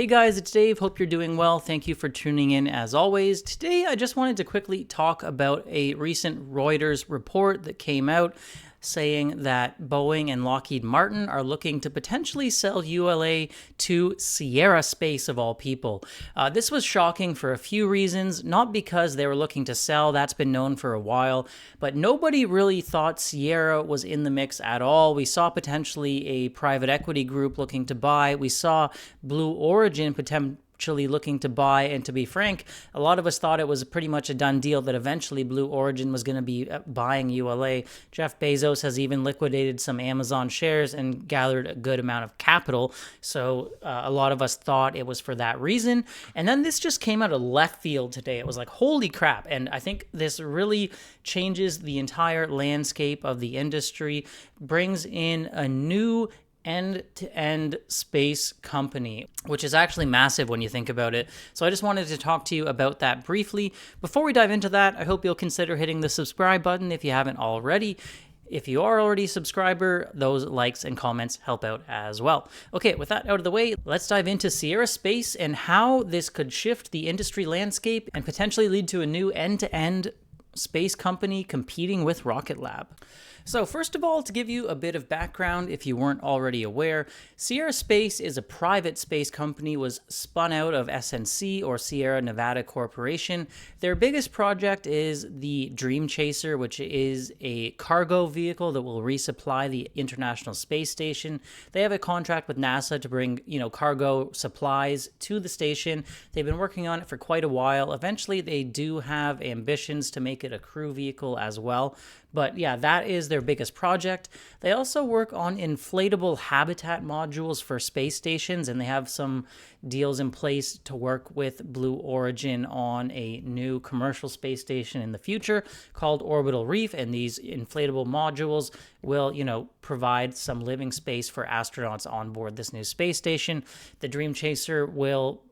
Hey guys, it's Dave. Hope you're doing well. Thank you for tuning in as always. Today, I just wanted to quickly talk about a recent Reuters report that came out saying that Boeing and Lockheed Martin are looking to potentially sell ULA to Sierra Space, of all people. This was shocking for a few reasons, not because they were looking to sell, that's been known for a while, but nobody really thought Sierra was in the mix at all. We saw potentially a private equity group looking to buy. We saw Blue Origin potentially looking to buy, and to be frank, a lot of us thought it was pretty much a done deal that eventually Blue Origin was going to be buying ULA. Jeff Bezos has even liquidated some Amazon shares and gathered a good amount of capital, so a lot of us thought it was for that reason. And then this just came out of left field today. It was like, holy crap. And I think this really changes the entire landscape of the industry, brings in a new end-to-end space company, which is actually massive when you think about it. So I just wanted to talk to you about that briefly. Before we dive into that, I hope you'll consider hitting the subscribe button if you haven't already. If you are already a subscriber, those likes and comments help out as well. Okay, with that out of the way, let's dive into Sierra Space and how this could shift the industry landscape and potentially lead to a new end-to-end space company competing with Rocket Lab. So first of all, to give you a bit of background, if you weren't already aware, Sierra Space is a private space company, was spun out of SNC, or Sierra Nevada Corporation. Their biggest project is the Dream Chaser, which is a cargo vehicle that will resupply the International Space Station. They have a contract with NASA to bring, cargo supplies to the station. They've been working on it for quite a while. Eventually, they do have ambitions to make it a crew vehicle as well. But yeah, that is their biggest project. They also work on inflatable habitat modules for space stations, and they have some deals in place to work with Blue Origin on a new commercial space station in the future called Orbital Reef. And these inflatable modules will, provide some living space for astronauts on board this new space station. The Dream Chaser will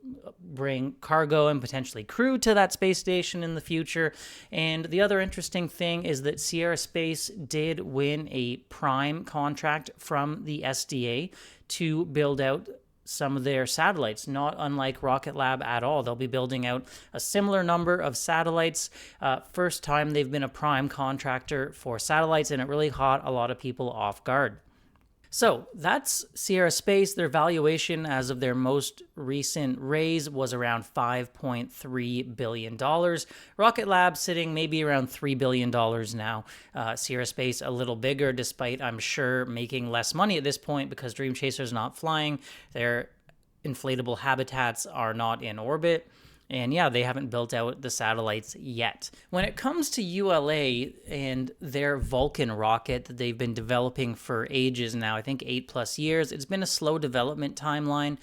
bring cargo and potentially crew to that space station in the future. And the other interesting thing is that Sierra Space did win a prime contract from the SDA to build out some of their satellites, not unlike Rocket Lab at all. They'll be building out a similar number of satellites. First time they've been a prime contractor for satellites, and it really caught a lot of people off guard. So that's Sierra Space. Their valuation as of their most recent raise was around $5.3 billion. Rocket Lab sitting maybe around $3 billion now. Sierra Space a little bigger, despite, I'm sure, making less money at this point because Dream Chaser is not flying. Their inflatable habitats are not in orbit. And yeah, they haven't built out the satellites yet. When it comes to ULA and their Vulcan rocket that they've been developing for ages now, I think 8+ years, it's been a slow development timeline.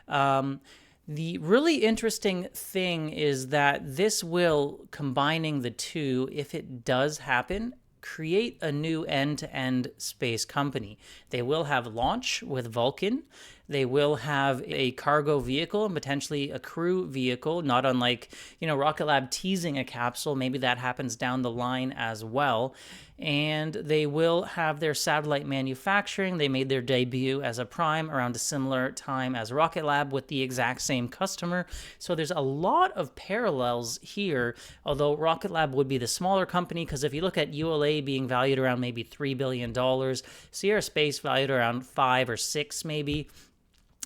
The really interesting thing is that this will, combining the two, if it does happen, create a new end-to-end space company. They will have launch with Vulcan. They will have a cargo vehicle and potentially a crew vehicle, not unlike, Rocket Lab teasing a capsule. Maybe that happens down the line as well. And they will have their satellite manufacturing. They made their debut as a prime around a similar time as Rocket Lab with the exact same customer. So there's a lot of parallels here, although Rocket Lab would be the smaller company, because if you look at ULA being valued around maybe $3 billion, Sierra Space valued around 5 or 6 maybe.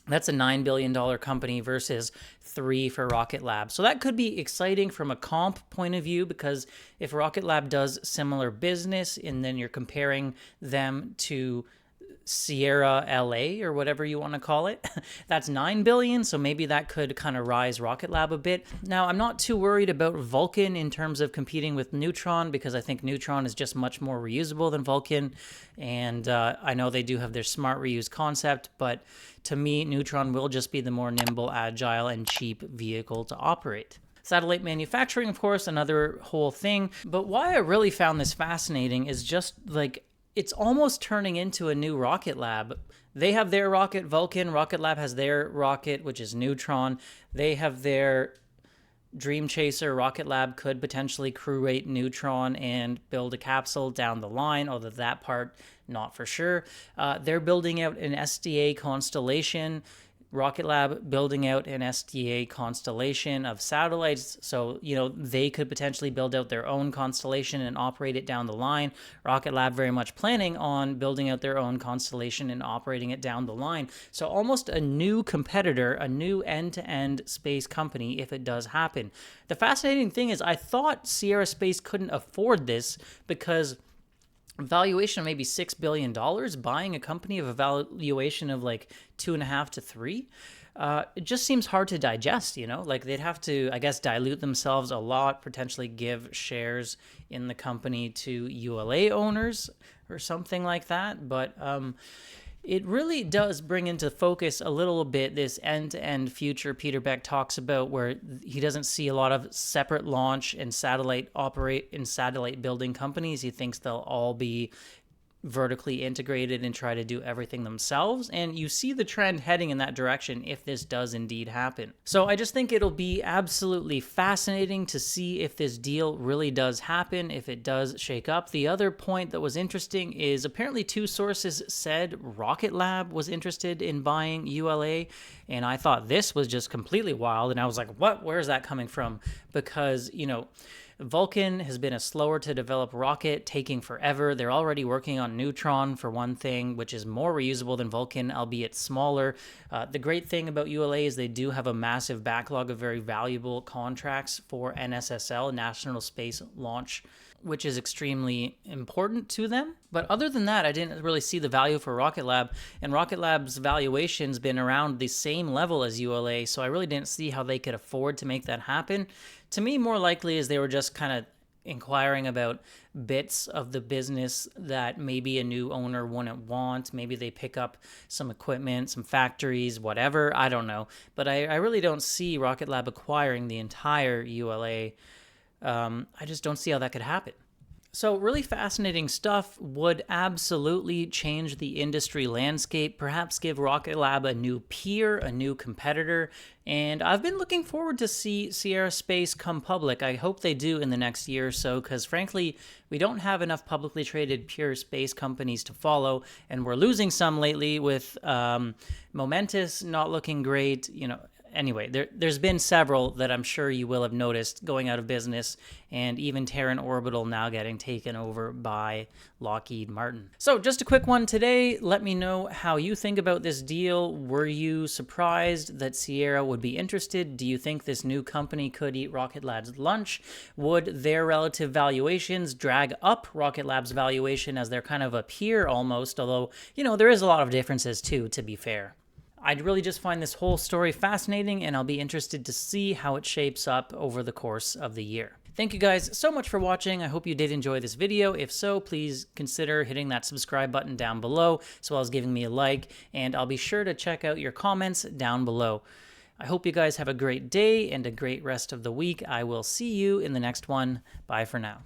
That's a $9 billion company versus 3 for Rocket Lab. So that could be exciting from a comp point of view, because if Rocket Lab does similar business and then you're comparing them to Sierra LA or whatever you want to call it, that's $9 billion. So maybe that could kind of rise Rocket Lab a bit. Now, I'm not too worried about Vulcan in terms of competing with Neutron, because I think Neutron is just much more reusable than Vulcan. And I know they do have their smart reuse concept, but to me, Neutron will just be the more nimble, agile, and cheap vehicle to operate. Satellite manufacturing, of course, another whole thing. But why I really found this fascinating is just like, it's almost turning into a new Rocket Lab. They have their rocket, Vulcan. Rocket Lab has their rocket, which is Neutron. They have their Dream Chaser. Rocket Lab could potentially crew rate Neutron and build a capsule down the line, although that part, not for sure. They're building out an SDA constellation. Rocket Lab building out an SDA constellation of satellites, so they could potentially build out their own constellation and operate it down the line. Rocket Lab very much planning on building out their own constellation and operating it down the line. So almost a new competitor, a new end-to-end space company if it does happen. The fascinating thing is I thought Sierra Space couldn't afford this because valuation of maybe $6 billion, buying a company of a valuation of like 2.5 to 3. It just seems hard to digest, like they'd have to, I guess, dilute themselves a lot, potentially give shares in the company to ULA owners or something like that. But it really does bring into focus a little bit this end-to-end future Peter Beck talks about, where he doesn't see a lot of separate launch and satellite building companies. He thinks they'll all be vertically integrated and try to do everything themselves, and you see the trend heading in that direction if this does indeed happen. So I just think it'll be absolutely fascinating to see if this deal really does happen, if it does shake up. The other point that was interesting is apparently 2 sources said Rocket Lab was interested in buying ULA, and I thought this was just completely wild, and I was like, what? Where's that coming from? Because, Vulcan has been a slower to develop rocket, taking forever. They're already working on Neutron, for one thing, which is more reusable than Vulcan, albeit smaller. The great thing about ULA is they do have a massive backlog of very valuable contracts for NSSL, National Space Launch, which is extremely important to them. But other than that, I didn't really see the value for Rocket Lab, and Rocket Lab's valuation's been around the same level as ULA, so I really didn't see how they could afford to make that happen. To me, more likely is they were just kind of inquiring about bits of the business that maybe a new owner wouldn't want. Maybe they pick up some equipment, some factories, whatever, I don't know. But I really don't see Rocket Lab acquiring the entire ULA. I just don't see how that could happen. So really fascinating stuff. Would absolutely change the industry landscape, perhaps give Rocket Lab a new peer, a new competitor, and I've been looking forward to see Sierra Space come public. I hope they do in the next year or so, because frankly, we don't have enough publicly traded pure space companies to follow, and we're losing some lately with Momentus not looking great, Anyway, there's been several that I'm sure you will have noticed going out of business, and even Terran Orbital now getting taken over by Lockheed Martin. So just a quick one today. Let me know how you think about this deal. Were you surprised that Sierra would be interested? Do you think this new company could eat Rocket Lab's lunch? Would their relative valuations drag up Rocket Lab's valuation as they're kind of a peer almost, although, there is a lot of differences too, to be fair. I'd really just find this whole story fascinating, and I'll be interested to see how it shapes up over the course of the year. Thank you guys so much for watching. I hope you did enjoy this video. If so, please consider hitting that subscribe button down below, as well as giving me a like, and I'll be sure to check out your comments down below. I hope you guys have a great day and a great rest of the week. I will see you in the next one. Bye for now.